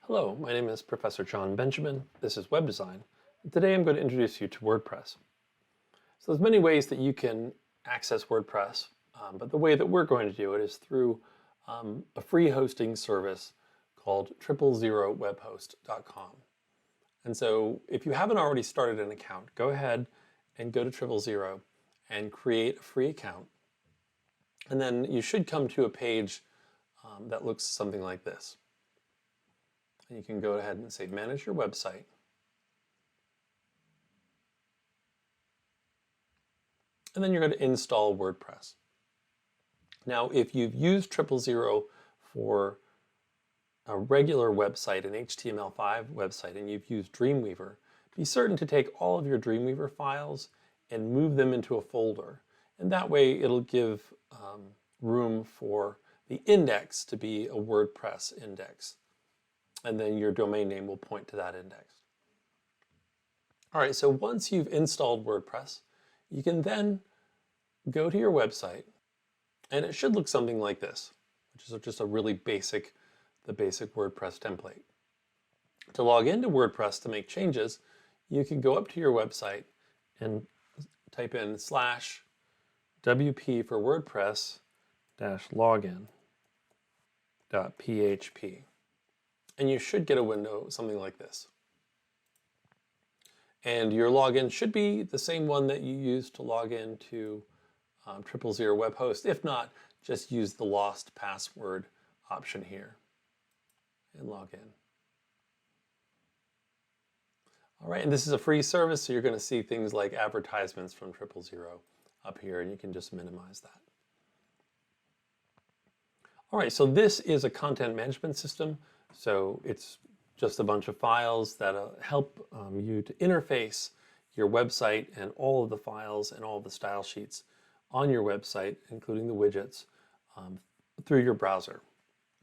Hello, my name is Professor John Benjamin. This is Web Design. And today I'm going to introduce you to WordPress. So there's many ways that you can access WordPress, but the way that we're going to do it is through a free hosting service called 000webhost.com. And so if you haven't already started an account, go ahead and go to 000 and create a free account. And then you should come to a page that looks something like this. And you can go ahead and say manage your website. And then you're going to install WordPress. Now, if you've used 000 for a regular website, an HTML5 website, and you've used Dreamweaver, be certain to take all of your Dreamweaver files and move them into a folder. And that way it'll give room for the index to be a WordPress index. And then your domain name will point to that index. All right, so once you've installed WordPress, you can then go to your website, and it should look something like this, which is just a really basic, the basic WordPress template. To log into WordPress to make changes, you can go up to your website and type in /wp for WordPress -login.php. And you should get a window something like this. And your login should be the same one that you used to log into 000 web host. If not, just use the lost password option here and log in. All right, and this is a free service, so you're going to see things like advertisements from 000 up here, and you can just minimize that. All right, so this is a content management system. So it's just a bunch of files that help you to interface your website and all of the files and all of the style sheets on your website, including the widgets, through your browser.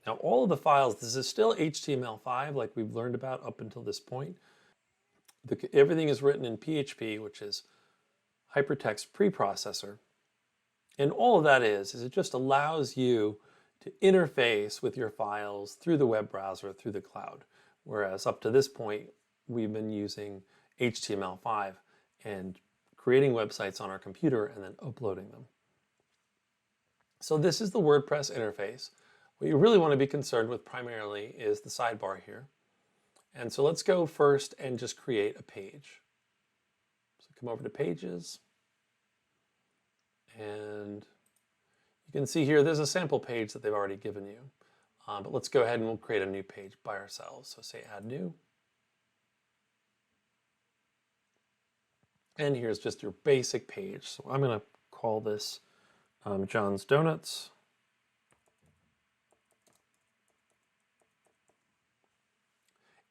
Now, all of the files, this is still HTML5 like we've learned about up until this point. Everything is written in PHP, which is Hypertext Preprocessor. And all of that is it just allows you to interface with your files through the web browser, through the cloud. Whereas up to this point, we've been using HTML5 and creating websites on our computer and then uploading them. So this is the WordPress interface. What you really want to be concerned with primarily is the sidebar here. And so let's go first and just create a page. So come over to Pages, and you can see here there's a sample page that they've already given you. But let's go ahead and we'll create a new page by ourselves. So say add new. And here's just your basic page. So I'm going to call this John's Donuts.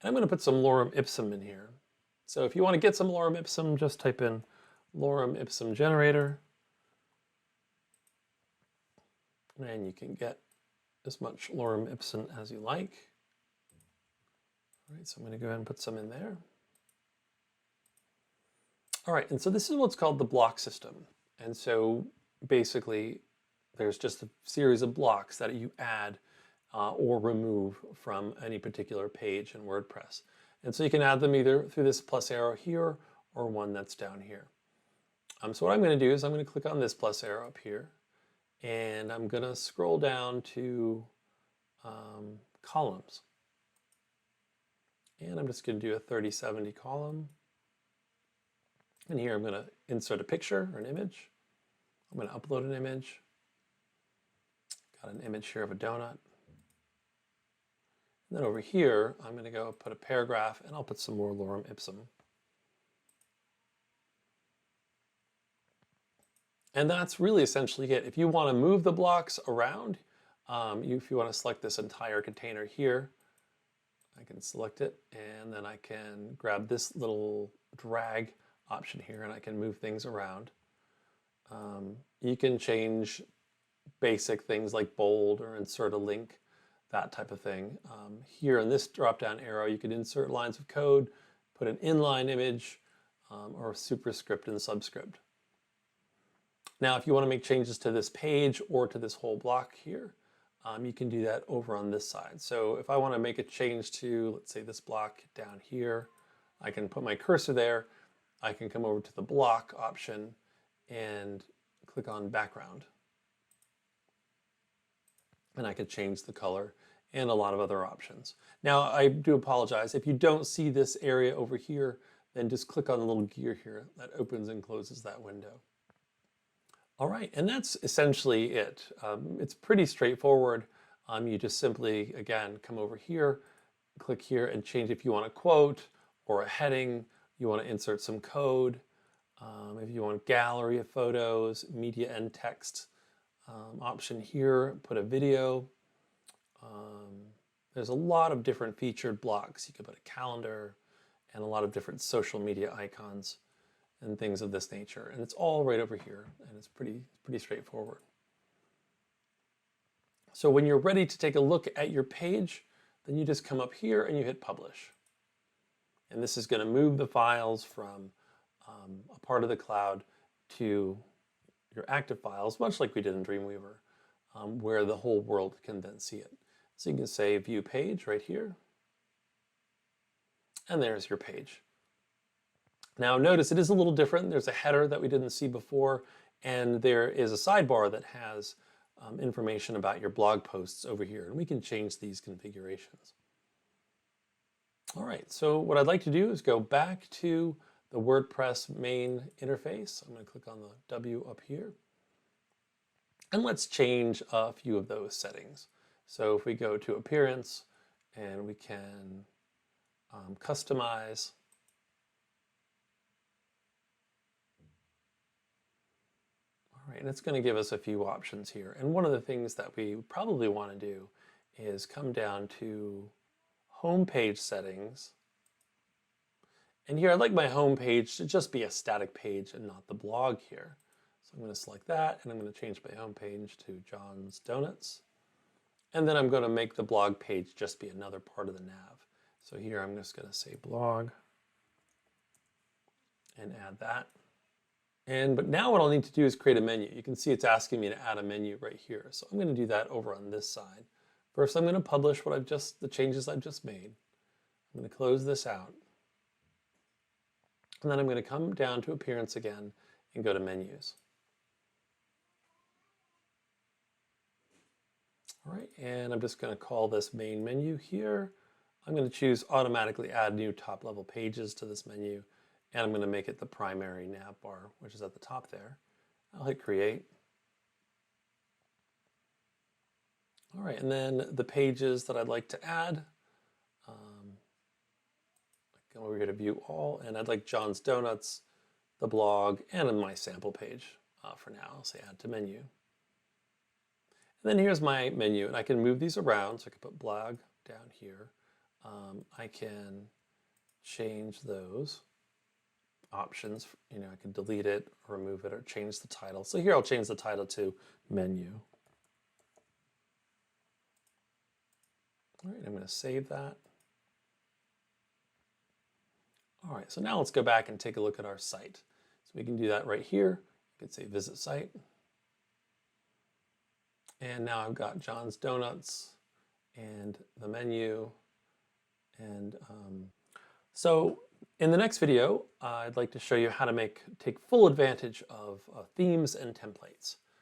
And I'm going to put some lorem ipsum in here. So if you want to get some lorem ipsum, just type in lorem ipsum generator. And you can get as much lorem ipsum as you like. All right, so I'm going to go ahead and put some in there. All right, and so this is what's called the block system. And so basically, there's just a series of blocks that you add or remove from any particular page in WordPress. And so you can add them either through this plus arrow here or one that's down here. So what I'm going to do is I'm going to click on this plus arrow up here. And I'm going to scroll down to columns. And I'm just going to do a 3070 column. And here I'm going to insert a picture or an image. I'm going to upload an image. Got an image here of a donut. And then over here, I'm going to go put a paragraph, and I'll put some more lorem ipsum. And that's really essentially it. If you want to move the blocks around, if you want to select this entire container here, I can select it, and then I can grab this little drag option here, and I can move things around. You can change basic things like bold or insert a link, that type of thing. Here in this drop-down arrow, you can insert lines of code, put an inline image, or a superscript and subscript. Now, if you want to make changes to this page or to this whole block here, you can do that over on this side. So if I want to make a change to, let's say, this block down here, I can put my cursor there. I can come over to the block option and click on background. And I could change the color and a lot of other options. Now, I do apologize. If you don't see this area over here, then just click on the little gear here that opens and closes that window. All right, and that's essentially it. It's pretty straightforward. You just simply, again, come over here, click here and change if you want a quote or a heading, you want to insert some code, if you want gallery of photos, media and text option here, put a video. There's a lot of different featured blocks. You could put a calendar and a lot of different social media icons and things of this nature. And it's all right over here, and it's pretty straightforward. So when you're ready to take a look at your page, then you just come up here and you hit publish. And this is going to move the files from a part of the cloud to your active files, much like we did in Dreamweaver, where the whole world can then see it. So you can say view page right here. And there's your page. Now notice it is a little different. There's a header that we didn't see before, and there is a sidebar that has information about your blog posts over here, and we can change these configurations. All right, so what I'd like to do is go back to the WordPress main interface. I'm going to click on the W up here, and let's change a few of those settings. So if we go to appearance, and we can customize. All right, and it's going to give us a few options here. And one of the things that we probably want to do is come down to home page settings. And here I'd like my home page to just be a static page and not the blog here. So I'm going to select that, and I'm going to change my home page to John's Donuts. And then I'm going to make the blog page just be another part of the nav. So here I'm just going to say blog and add that. But now what I'll need to do is create a menu. You can see it's asking me to add a menu right here. So I'm going to do that over on this side. First, I'm going to publish the changes I've just made. I'm going to close this out. And then I'm going to come down to appearance again and go to menus. All right, and I'm just going to call this main menu here. I'm going to choose automatically add new top level pages to this menu, and I'm going to make it the primary nav bar, which is at the top there. I'll hit create. All right, and then the pages that I'd like to add, come over here to view all, and I'd like John's Donuts, the blog, and my sample page for now. I'll say add to menu. And then here's my menu, and I can move these around. So I can put blog down here. I can change those options. You know, I can delete it, or remove it, or change the title. So here I'll change the title to menu. All right, I'm going to save that. All right, so now let's go back and take a look at our site. So we can do that right here. You could say visit site. And now I've got John's Donuts and the menu. And so in the next video, I'd like to show you how to take full advantage of themes and templates.